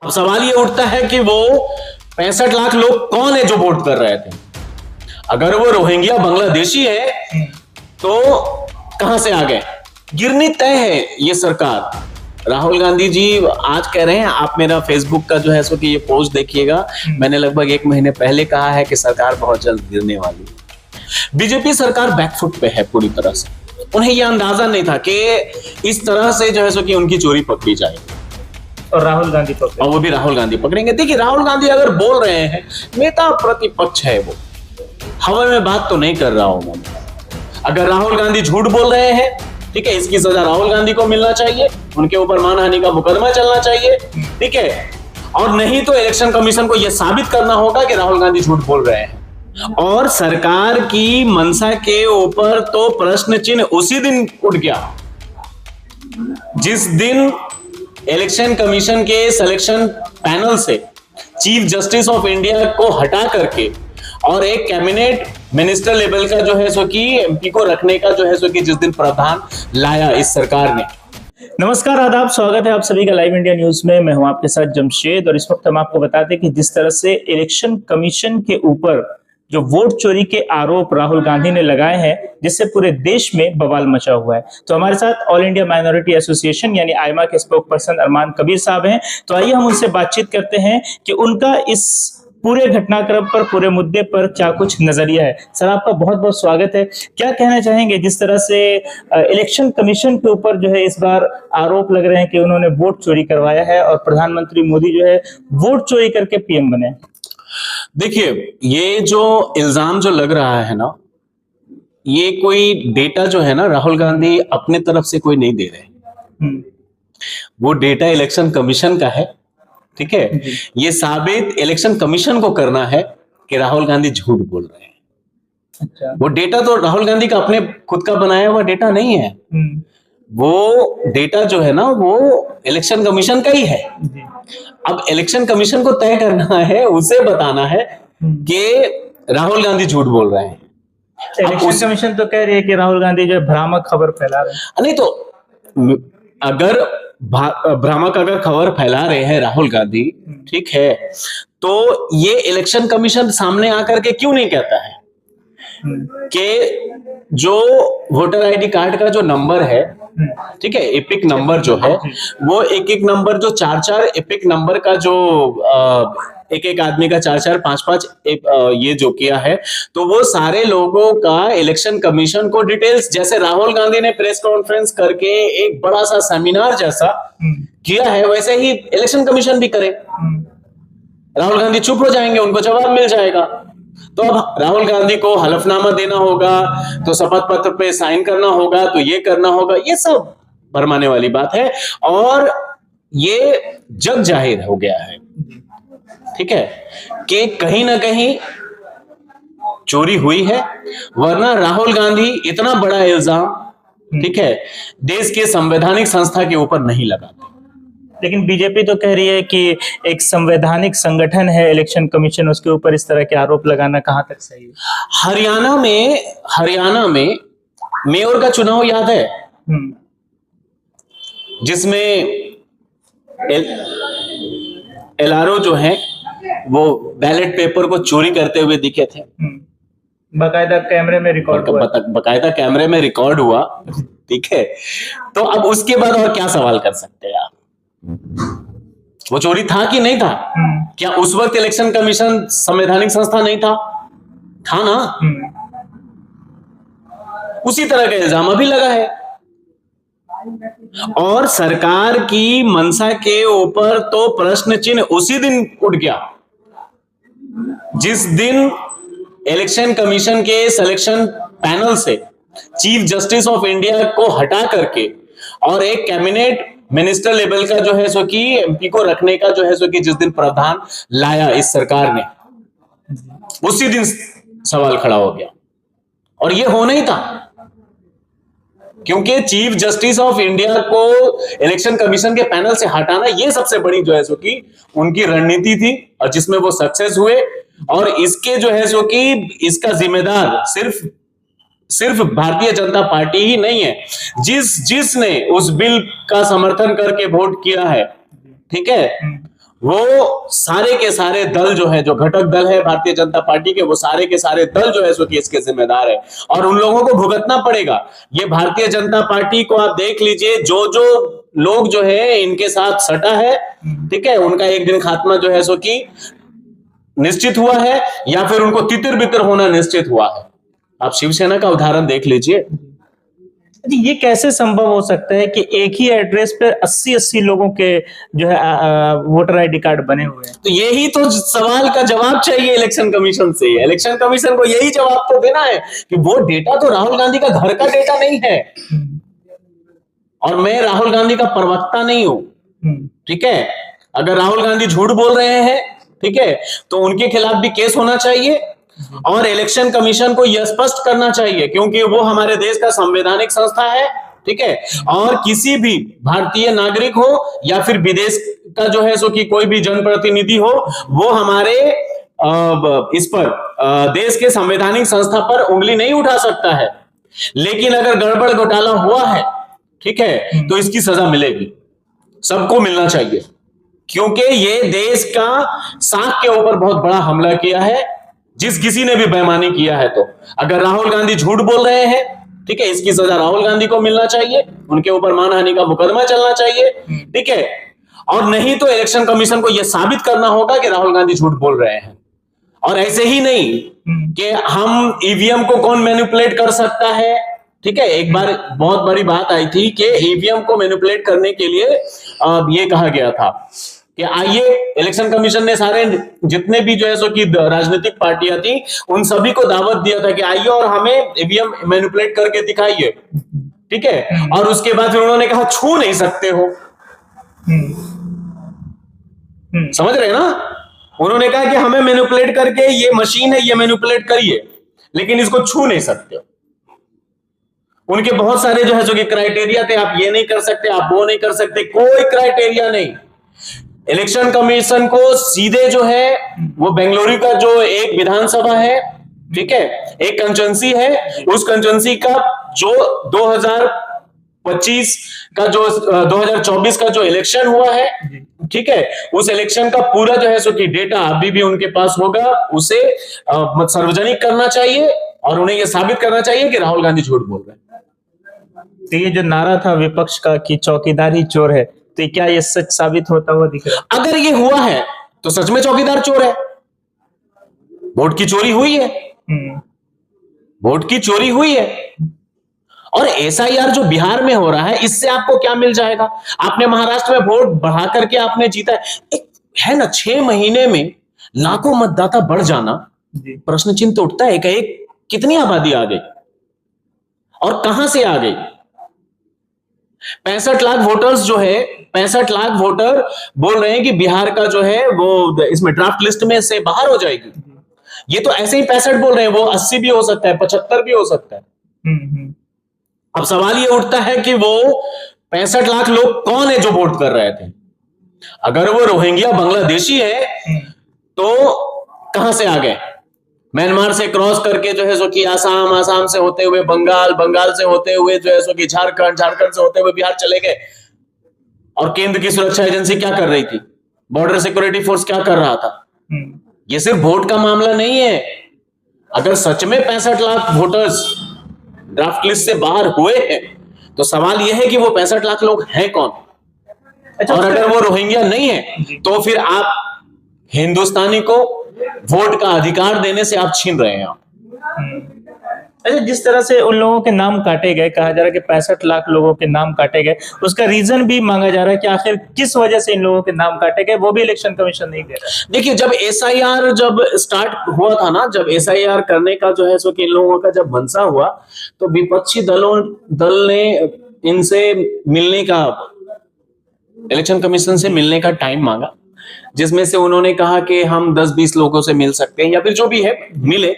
अब सवाल ये उठता है कि वो 65 लाख लोग कौन है जो वोट कर रहे थे। अगर वो रोहिंग्या बांग्लादेशी है तो कहां से आ गए। गिरनी तय है ये सरकार। राहुल गांधी जी आज कह रहे हैं, आप मेरा फेसबुक का जो है सो कि ये पोस्ट देखिएगा, मैंने लगभग 1 महीने पहले कहा है कि सरकार बहुत जल्द गिरने वाली है। बीजेपी सरकार बैकफुट पे है पूरी तरह से। उन्हें यह अंदाजा नहीं था कि इस तरह से जो है सो कि उनकी चोरी पकड़ी जाएगी और राहुल गांधी पकड़े, और वो भी राहुल गांधी पकड़ेंगे। देखिए, राहुल गांधी अगर बोल रहे हैं, नेता प्रतिपक्ष है, वो हवा में बात तो नहीं कर रहा हूं मैं। अगर राहुल गांधी झूठ बोल रहे हैं, ठीक है, इसकी सजा राहुल गांधी को मिलना चाहिए, उनके ऊपर मानहानि का मुकदमा चलना चाहिए, ठीक है। और नहीं तो इलेक्शन कमीशन को यह साबित करना होगा कि राहुल गांधी झूठ बोल रहे हैं। और सरकार की मंशा के ऊपर तो प्रश्न चिन्ह उसी दिन उठ गया जिस दिन इलेक्शन कमीशन के सिलेक्शन पैनल से चीफ जस्टिस ऑफ इंडिया को हटा करके और एक कैबिनेट मिनिस्टर लेवल का जो है सो कि एमपी को रखने का जो है सो कि जिस दिन प्रावधान लाया इस सरकार ने। नमस्कार, आदाब, स्वागत है आप सभी का लाइव इंडिया न्यूज में। मैं हूं आपके साथ जमशेद और इस वक्त हम आपको बताते हैं कि जिस तरह से इलेक्शन कमीशन के ऊपर जो वोट चोरी के आरोप राहुल गांधी ने लगाए हैं, जिससे पूरे देश में बवाल मचा हुआ है। तो हमारे साथ ऑल इंडिया माइनॉरिटी एसोसिएशन यानी आईमा के स्पोक पर्सन अरमान कबीर साहब हैं। तो आइए हम उनसे बातचीत करते हैं कि उनका इस पूरे घटनाक्रम पर, पूरे मुद्दे पर क्या कुछ नजरिया है। सर, आपका बहुत बहुत स्वागत है। क्या कहना चाहेंगे जिस तरह से इलेक्शन कमीशन के ऊपर जो है इस बार आरोप लग रहे हैं कि उन्होंने वोट चोरी करवाया है और प्रधानमंत्री मोदी जो है वोट चोरी करके पीएम बने। देखिए, ये जो इल्जाम जो लग रहा है ना, ये कोई डेटा जो है ना राहुल गांधी अपने तरफ से कोई नहीं दे रहे। वो डेटा इलेक्शन कमीशन का है, ठीक है। ये साबित इलेक्शन कमीशन को करना है कि राहुल गांधी झूठ बोल रहे हैं। अच्छा। वो डेटा तो राहुल गांधी का अपने खुद का बनाया हुआ डेटा नहीं है। वो डेटा जो है ना वो इलेक्शन कमीशन का ही है। अब इलेक्शन कमीशन को तय करना है, उसे बताना है कि राहुल गांधी झूठ बोल रहे हैं। इलेक्शन कमीशन तो कह रही है कि राहुल गांधी जो भ्रामक खबर फैला रहे हैं। नहीं तो अगर भ्रामक अगर खबर फैला रहे हैं राहुल गांधी, ठीक है, तो ये इलेक्शन कमीशन सामने आकर के क्यों नहीं कहता है कि जो वोटर आईडी कार्ड का जो नंबर है, ठीक है, एपिक नंबर जो है, वो एक नंबर जो 4 एपिक नंबर का जो एक आदमी का 4 5 ये जो किया है, तो वो सारे लोगों का इलेक्शन कमीशन को डिटेल्स, जैसे राहुल गांधी ने प्रेस कॉन्फ्रेंस करके एक बड़ा सा सेमिनार जैसा किया है, वैसे ही इलेक्शन कमीशन भी करे। राहुल गांधी चुप हो जाएंगे, उनको जवाब मिल जाएगा। तो अब राहुल गांधी को हलफनामा देना होगा, तो शपथ पत्र पे साइन करना होगा, तो ये करना होगा, ये सब भरमाने वाली बात है और ये जग जाहिर हो गया है, ठीक है, कि कहीं ना कहीं चोरी हुई है। वरना राहुल गांधी इतना बड़ा इल्जाम, ठीक है, देश के संवैधानिक संस्था के ऊपर नहीं लगाते। लेकिन बीजेपी तो कह रही है कि एक संवैधानिक संगठन है इलेक्शन कमीशन, उसके ऊपर इस तरह के आरोप लगाना कहां तक सही है। हरियाणा में मेयर का चुनाव याद है, जिसमें एलआरओ जो है वो बैलेट पेपर को चोरी करते हुए दिखे थे। बकायदा कैमरे में रिकॉर्ड हुआ। बकायदा कैमरे में रिकॉर्ड हुआ, ठीक है। तो अब उसके बाद और क्या सवाल कर सकते हैं आप? वो चोरी था कि नहीं था? क्या उस वक्त इलेक्शन कमीशन संवैधानिक संस्था नहीं था? था ना। उसी तरह का इल्जाम अभी लगा है और सरकार की मंशा के ऊपर तो प्रश्न चिन्ह उसी दिन उठ गया जिस दिन इलेक्शन कमीशन के सिलेक्शन पैनल से चीफ जस्टिस ऑफ इंडिया को हटा करके और एक कैबिनेट मिनिस्टर लेवल का जो है सो कि एमपी को रखने का जो है सो कि जिस दिन प्रावधान लाया इस सरकार ने, उसी दिन सवाल खड़ा हो गया। और ये होना ही था, क्योंकि चीफ जस्टिस ऑफ इंडिया को इलेक्शन कमीशन के पैनल से हटाना ये सबसे बड़ी जो है सो कि उनकी रणनीति थी और जिसमें वो सक्सेस हुए। और इसके जो है सो कि इसका जिम्मेदार सिर्फ भारतीय जनता पार्टी ही नहीं है, जिसने उस बिल का समर्थन करके वोट किया है, ठीक है, वो सारे के सारे दल जो है, जो घटक दल है भारतीय जनता पार्टी के, वो सारे के सारे दल जो है सो कि इसके जिम्मेदार है और उन लोगों को भुगतना पड़ेगा। ये भारतीय जनता पार्टी को आप देख लीजिए, जो जो लोग जो है इनके साथ सटा है, ठीक है, उनका एक दिन खात्मा जो है सो कि निश्चित हुआ है या फिर उनको तितर बितर होना निश्चित हुआ है। आप शिवसेना का उदाहरण देख लीजिए। ये कैसे संभव हो सकता है कि एक ही एड्रेस पर 80-80 लोगों के जो है वोटर आईडी कार्ड बने हुए हैं? तो यही तो सवाल का जवाब चाहिए इलेक्शन कमीशन से। इलेक्शन कमीशन को यही जवाब तो देना है कि वो डेटा तो राहुल गांधी का घर का डेटा नहीं है और मैं राहुल गांधी का प्रवक्ता नहीं हूं, ठीक है। अगर राहुल गांधी झूठ बोल रहे हैं, ठीक है, तो उनके खिलाफ भी केस होना चाहिए और इलेक्शन कमीशन को यह स्पष्ट करना चाहिए, क्योंकि वो हमारे देश का संवैधानिक संस्था है, ठीक है। और किसी भी भारतीय नागरिक हो या फिर विदेश का जो है सो कि कोई भी जनप्रतिनिधि हो, वो हमारे इस पर देश के संवैधानिक संस्था पर उंगली नहीं उठा सकता है। लेकिन अगर गड़बड़ घोटाला हुआ है, ठीक है, तो इसकी सजा मिलेगी, सबको मिलना चाहिए, क्योंकि ये देश का साख के ऊपर बहुत बड़ा हमला किया है जिस किसी ने भी बेईमानी किया है। तो अगर राहुल गांधी झूठ बोल रहे हैं, ठीक है, इसकी सजा राहुल गांधी को मिलना चाहिए, उनके ऊपर मानहानि का मुकदमा चलना चाहिए, ठीक है। और नहीं तो इलेक्शन कमीशन को यह साबित करना होगा कि राहुल गांधी झूठ बोल रहे हैं। और ऐसे ही नहीं कि हम ईवीएम को कौन मैनिपुलेट कर सकता है, ठीक है। एक बार बहुत बड़ी बात आई थी कि ईवीएम को मैनिपुलेट करने के लिए ये कहा गया था कि आइए, इलेक्शन कमीशन ने सारे जितने भी जो है सो कि राजनीतिक पार्टियां थी उन सभी को दावत दिया था कि आइए और हमें ईवीएम मैनिपुलेट करके दिखाइए, ठीक है। और उसके बाद फिर उन्होंने कहा छू नहीं सकते हो, समझ रहे हैं ना। उन्होंने कहा कि हमें मैनिपुलेट करके, ये मशीन है, ये मैनिपुलेट करिए, लेकिन इसको छू नहीं सकते। उनके बहुत सारे जो है सो कि क्राइटेरिया थे, आप ये नहीं कर सकते, आप वो नहीं कर सकते, कोई क्राइटेरिया नहीं। इलेक्शन कमीशन को सीधे जो है वो बेंगलुरु का जो एक विधानसभा है, ठीक है, एक कंस्टिट्यूंसी है, उस कंस्टिट्यूंसी का जो 2025 का जो 2024 का जो इलेक्शन हुआ है, ठीक है, उस इलेक्शन का पूरा जो है सो कि डेटा अभी भी उनके पास होगा, उसे सार्वजनिक करना चाहिए और उन्हें यह साबित करना चाहिए कि राहुल गांधी झूठ बोल रहे हैं। तो ये जो नारा था विपक्ष का कि चौकीदार ही चोर है, तो क्या ये सच साबित होता हुआ दिख रहा है? अगर ये हुआ है तो सच में चौकीदार चोर है, वोट की चोरी हुई है, वोट की चोरी हुई है। और एसआईआर जो बिहार में हो रहा है, इससे आपको क्या मिल जाएगा? आपने महाराष्ट्र में वोट बढ़ा करके आपने जीता है, एक है ना, 6 महीने में लाखों मतदाता बढ़ जाना, प्रश्न चिन्ह तो उठता है कि कितनी आबादी आ गई और कहां से आ गई। 65 लाख वोटर्स जो है, 65 लाख वोटर बोल रहे हैं कि बिहार का जो है वो इसमें ड्राफ्ट लिस्ट में से बाहर हो जाएगी। ये तो ऐसे ही 65 बोल रहे हैं, वो 80 भी हो सकता है, 75 भी हो सकता है। अब सवाल ये उठता है कि वो 65 लाख लोग कौन है जो वोट कर रहे थे? अगर वो रोहिंग्या बांग्लादेशी है तो कहां से आ गए? म्यांमार से क्रॉस करके जो है सो कि आसाम, आसाम से होते हुए बंगाल, बंगाल से होते हुए जो है सो कि झारखंड, झारखंड से होते हुए बिहार चले गए। और केंद्र की सुरक्षा एजेंसी क्या कर रही थी? बॉर्डर सिक्योरिटी फोर्स क्या कर रहा था? ये सिर्फ वोट का मामला नहीं है। अगर सच में 65 लाख वोटर्स ड्राफ्ट लिस्ट से बाहर हुए हैं तो सवाल यह है कि वो 65 लाख लोग हैं कौन? अच्छा, और अगर वो रोहिंग्या नहीं है तो फिर आप हिंदुस्तानी को वोट का अधिकार देने से आप छीन रहे हैं। अच्छा, जिस तरह से उन लोगों के नाम काटे गए, कहा जा रहा है कि 65 लाख लोगों के नाम काटे गए, उसका रीजन भी मांगा जा रहा है कि आखिर किस वजह से इन लोगों के नाम काटे गए, वो भी इलेक्शन कमीशन नहीं दे रहा। देखिए, जब एसआईआर जब स्टार्ट हुआ था ना, जब एसआईआर करने का जो है सो कि इन लोगों का जब मनसा हुआ, तो विपक्षी दल ने इनसे मिलने का, इलेक्शन कमीशन से मिलने का टाइम मांगा, जिसमें से उन्होंने कहा कि हम 10-20 लोगों से मिल सकते हैं या फिर जो भी है मिले।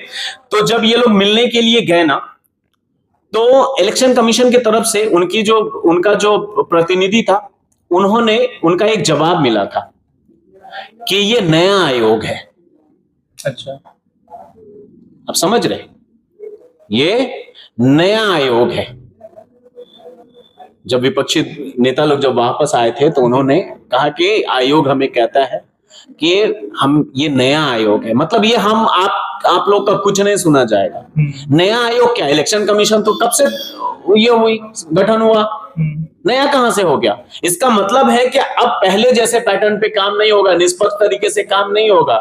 तो जब ये लोग मिलने के लिए गए ना, तो इलेक्शन कमीशन की तरफ से उनका जो प्रतिनिधि था, उनका एक जवाब मिला था कि ये नया आयोग है। अच्छा, आप समझ रहे, ये नया आयोग है। जब विपक्षी नेता लोग जब वापस आए थे तो उन्होंने कहा कि आयोग हमें कहता है कि हम ये नया आयोग है, मतलब ये हम आप लोग का कुछ नहीं सुना जाएगा। नया आयोग क्या, इलेक्शन कमीशन तो कब से ये हुई, गठन हुआ, नया कहां से हो गया? इसका मतलब है कि अब पहले जैसे पैटर्न पे काम नहीं होगा, निष्पक्ष तरीके से काम नहीं होगा।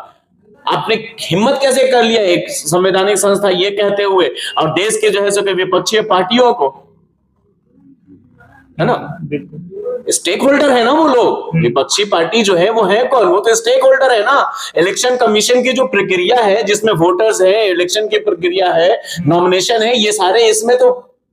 आपने हिम्मत कैसे कर लिया एक संवैधानिक संस्था ये कहते हुए, और देश के जो है सो विपक्षी पार्टियों को, है ना, स्टेक होल्डर है ना वो लोग। विपक्षी पार्टी जो है वो है कौन? वो तो स्टेक होल्डर है ना। इलेक्शन कमीशन की जो प्रक्रिया है, जिसमें वोटर्स है, इलेक्शन की प्रक्रिया है, नॉमिनेशन है, ये सारे, इसमें तो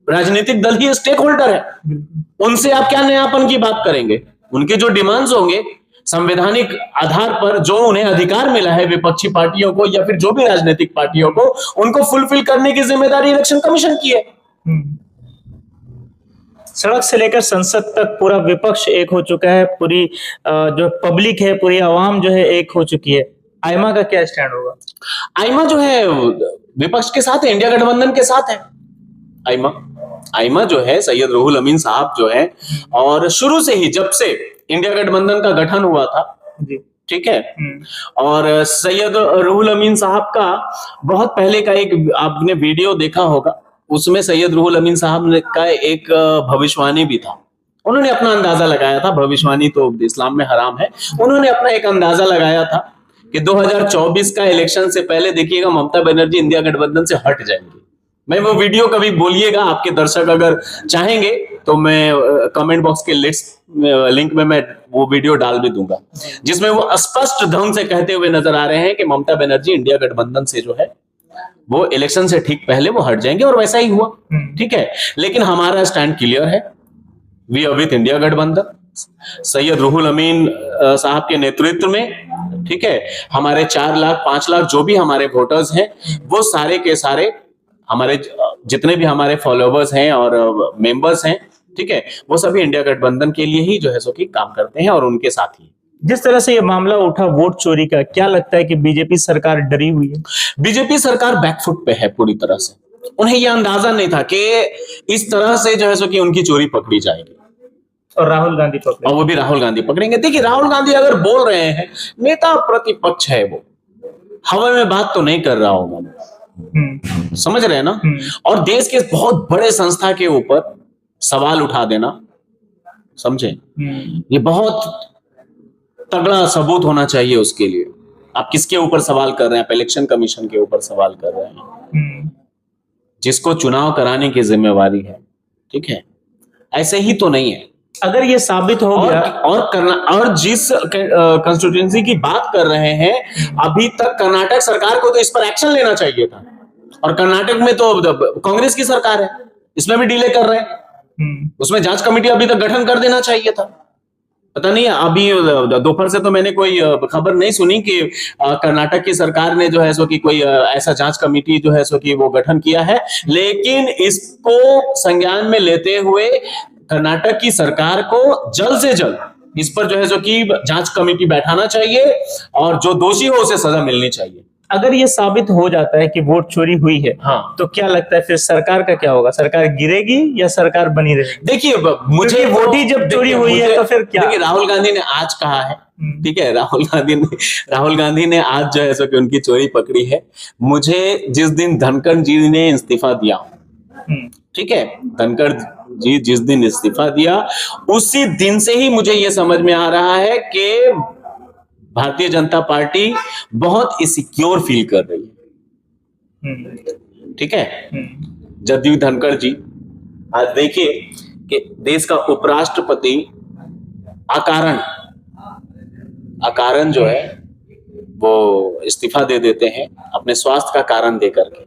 राजनीतिक दल ही स्टेक होल्डर है। उनसे आप क्या नयापन की बात करेंगे? उनके जो डिमांड्स होंगे संवैधानिक आधार पर, जो उन्हें अधिकार मिला है विपक्षी पार्टियों को या फिर जो भी राजनीतिक पार्टियों को, उनको फुलफिल करने की जिम्मेदारी इलेक्शन कमीशन की है। सड़क से लेकर संसद तक पूरा विपक्ष एक हो चुका है, पूरी जो पब्लिक है, पूरी आवाम जो है एक हो चुकी है। आइमा का क्या स्टैंड होगा? आइमा जो है विपक्ष के साथ है, इंडिया गठबंधन के साथ है। आइमा जो है सैयद रूहुल अमीन साहब जो है, और शुरू से ही जब से इंडिया गठबंधन का गठन हुआ था, ठीक है, और सैयद रूहुल अमीन साहब का बहुत पहले का एक आपने वीडियो देखा होगा, उसमें सैयद रूहुल अमीन साहब ने का एक भविष्यवाणी भी था। उन्होंने अपना अंदाजा लगाया था, भविष्यवाणी तो इस्लाम में हराम है, उन्होंने अपना एक अंदाजा लगाया था कि 2024 का इलेक्शन से पहले देखिएगा ममता बनर्जी इंडिया गठबंधन से हट जाएंगी। मैं वो वीडियो कभी बोलिएगा, आपके दर्शक अगर चाहेंगे तो मैं कमेंट बॉक्स के लिंक में मैं वो वीडियो डाल भी दूंगा, जिसमें वो स्पष्ट ढंग से कहते हुए नजर आ रहे हैं कि ममता बनर्जी इंडिया गठबंधन से जो है वो इलेक्शन से ठीक पहले वो हट जाएंगे, और वैसा ही हुआ, ठीक है। लेकिन हमारा स्टैंड क्लियर है, वी आर विथ इंडिया गठबंधन, सैयद रूहुल अमीन साहब के नेतृत्व में, ठीक है। हमारे 4 लाख 5 लाख जो भी हमारे वोटर्स हैं, वो सारे के सारे हमारे जितने भी हमारे फॉलोवर्स हैं और मेंबर्स हैं, ठीक है, वो सभी इंडिया गठबंधन के लिए ही जो है सो कि काम करते हैं और उनके साथ ही। जिस तरह से ये मामला उठा वोट चोरी का, क्या लगता है कि बीजेपी सरकार डरी हुई है? बीजेपी सरकार बैकफुट पे है पूरी तरह से। उन्हें यह अंदाजा नहीं था कि इस तरह से जो है सो कि उनकी चोरी पकड़ी जाएगी, और राहुल गांधी पकड़े, और वो भी राहुल गांधी पकड़ेंगे। देखिए, राहुल गांधी अगर बोल रहे हैं, नेता प्रतिपक्ष है, वो हवा में बात तो नहीं कर रहा होगा, समझ रहे हैं ना। और देश के बहुत बड़े संस्था के ऊपर सवाल उठा देना, समझे, ये बहुत तगड़ा सबूत होना चाहिए उसके लिए। आप किसके ऊपर सवाल कर रहे हैं? आप इलेक्शन कमीशन के ऊपर सवाल कर रहे हैं, जिसको चुनाव कराने की जिम्मेवारी है, ठीक है। ऐसे ही तो नहीं है। अगर ये साबित हो गया और जिस कंस्टिट्यूएंसी की बात कर रहे हैं, अभी तक कर्नाटक सरकार को तो इस पर एक्शन लेना चाहिए था, और कर्नाटक में तो कांग्रेस की सरकार है, इसमें भी डिले कर रहे हैं। उसमें जांच कमेटी अभी तक गठन कर देना चाहिए था। पता नहीं, अभी दोपहर से तो मैंने कोई खबर नहीं सुनी कि कर्नाटक की सरकार ने जो है सो कि कोई ऐसा जांच कमेटी जो है सो कि वो गठन किया है। लेकिन इसको संज्ञान में लेते हुए कर्नाटक की सरकार को जल्द से जल्द इस पर जो है सो कि जांच कमेटी बैठाना चाहिए, और जो दोषी हो उसे सजा मिलनी चाहिए। अगर ये साबित हो जाता है कि वोट चोरी हुई है, हाँ, तो क्या लगता है फिर सरकार का क्या होगा? सरकार गिरेगी या सरकार बनी रहेगी? देखिए, मुझे वोट ही जब चोरी हुई है तो फिर क्या? देखिए, राहुल गांधी ने आज कहा है, ठीक है, राहुल गांधी ने आज जो है सो कि उनकी चोरी पकड़ी है। मुझे जिस दिन धनखड़ जी ने इस्तीफा दिया, ठीक है, धनखड़ जी जिस दिन इस्तीफा दिया, उसी दिन से ही मुझे यह समझ में आ रहा है कि भारतीय जनता पार्टी बहुत इनसिक्योर फील कर रही है, ठीक है। जदयू धनखड़ जी, आज देखिए कि देश का उपराष्ट्रपति अकारण जो है वो इस्तीफा दे देते हैं अपने स्वास्थ्य का कारण देकर के,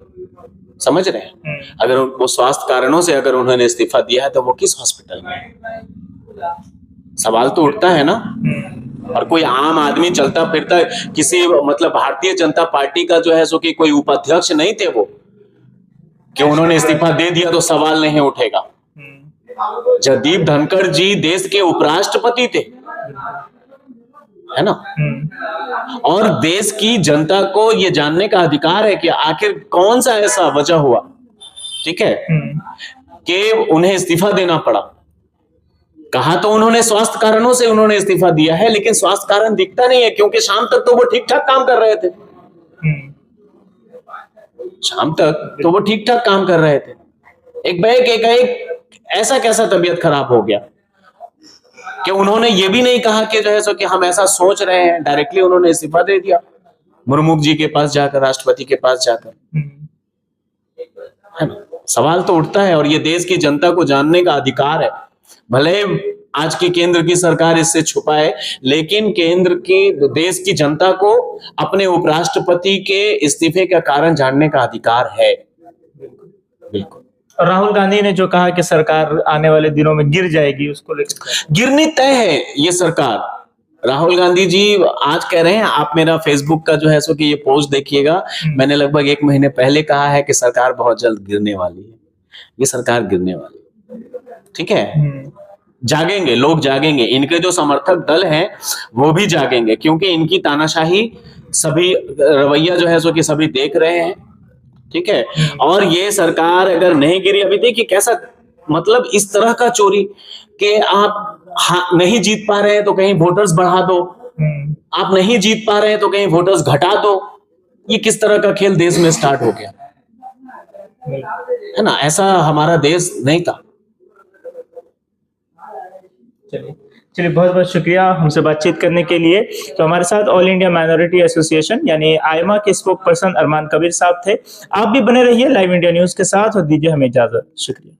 समझ रहे हैं। अगर वो स्वास्थ्य कारणों से अगर उन्होंने इस्तीफा दिया है तो वो किस हॉस्पिटल में, सवाल तो उठता है ना। और कोई आम आदमी चलता फिरता किसी, मतलब भारतीय जनता पार्टी का जो है सो कि कोई उपाध्यक्ष नहीं थे वो, कि उन्होंने इस्तीफा दे दिया तो सवाल नहीं उठेगा। जगदीप धनखड़ जी देश के उपराष्ट्रपति थे, है ना, और देश की जनता को यह जानने का अधिकार है कि आखिर कौन सा ऐसा वजह हुआ, ठीक है, कि उन्हें इस्तीफा देना पड़ा। कहा तो उन्होंने स्वास्थ्य कारणों से उन्होंने इस्तीफा दिया है, लेकिन स्वास्थ्य कारण दिखता नहीं है, क्योंकि शाम तक तो वो ठीक ठाक काम कर रहे थे। शाम तक तो वो ठीक ठाक काम कर रहे थे, एक ऐसा कैसा तबीयत खराब हो गया कि उन्होंने ये भी नहीं कहा कि जो है सो कि हम ऐसा सोच रहे हैं, डायरेक्टली उन्होंने इस्तीफा दे दिया मुर्मू जी के पास जाकर, राष्ट्रपति के पास जाकर। है ना, सवाल तो उठता है, और ये देश की जनता को जानने का अधिकार है। भले आज की केंद्र की सरकार इससे छुपाए, लेकिन केंद्र की देश की जनता को अपने उपराष्ट्रपति के इस्तीफे का कारण जानने का अधिकार है। बिल्कुल। और राहुल गांधी ने जो कहा कि सरकार आने वाले दिनों में गिर जाएगी, उसको लेकर गिरनी तय है ये सरकार। राहुल गांधी जी आज कह रहे हैं, आप मेरा फेसबुक का जो है सो कि ये पोस्ट देखिएगा, मैंने लगभग 1 महीने पहले कहा है कि सरकार बहुत जल्द गिरने वाली है। ये सरकार गिरने वाली है, ठीक है। जागेंगे, लोग जागेंगे, इनके जो समर्थक दल हैं वो भी जागेंगे, क्योंकि इनकी तानाशाही सभी रवैया जो है सो कि सभी देख रहे हैं, ठीक है। और ये सरकार अगर नहीं गिरी, अभी देखिए कैसा, मतलब इस तरह का चोरी कि आप नहीं जीत पा रहे हैं तो कहीं वोटर्स बढ़ा दो, आप नहीं जीत पा रहे हैं तो कहीं वोटर्स घटा दो। ये किस तरह का खेल देश में स्टार्ट हो गया, है ना। ऐसा हमारा देश नहीं था। चलिए बहुत बहुत शुक्रिया हमसे बातचीत करने के लिए। तो हमारे साथ ऑल इंडिया माइनॉरिटी एसोसिएशन यानी आयमा के स्पोक पर्सन अरमान कबीर साहब थे। आप भी बने रहिए लाइव इंडिया न्यूज के साथ और दीजिए हमें इजाजत। शुक्रिया।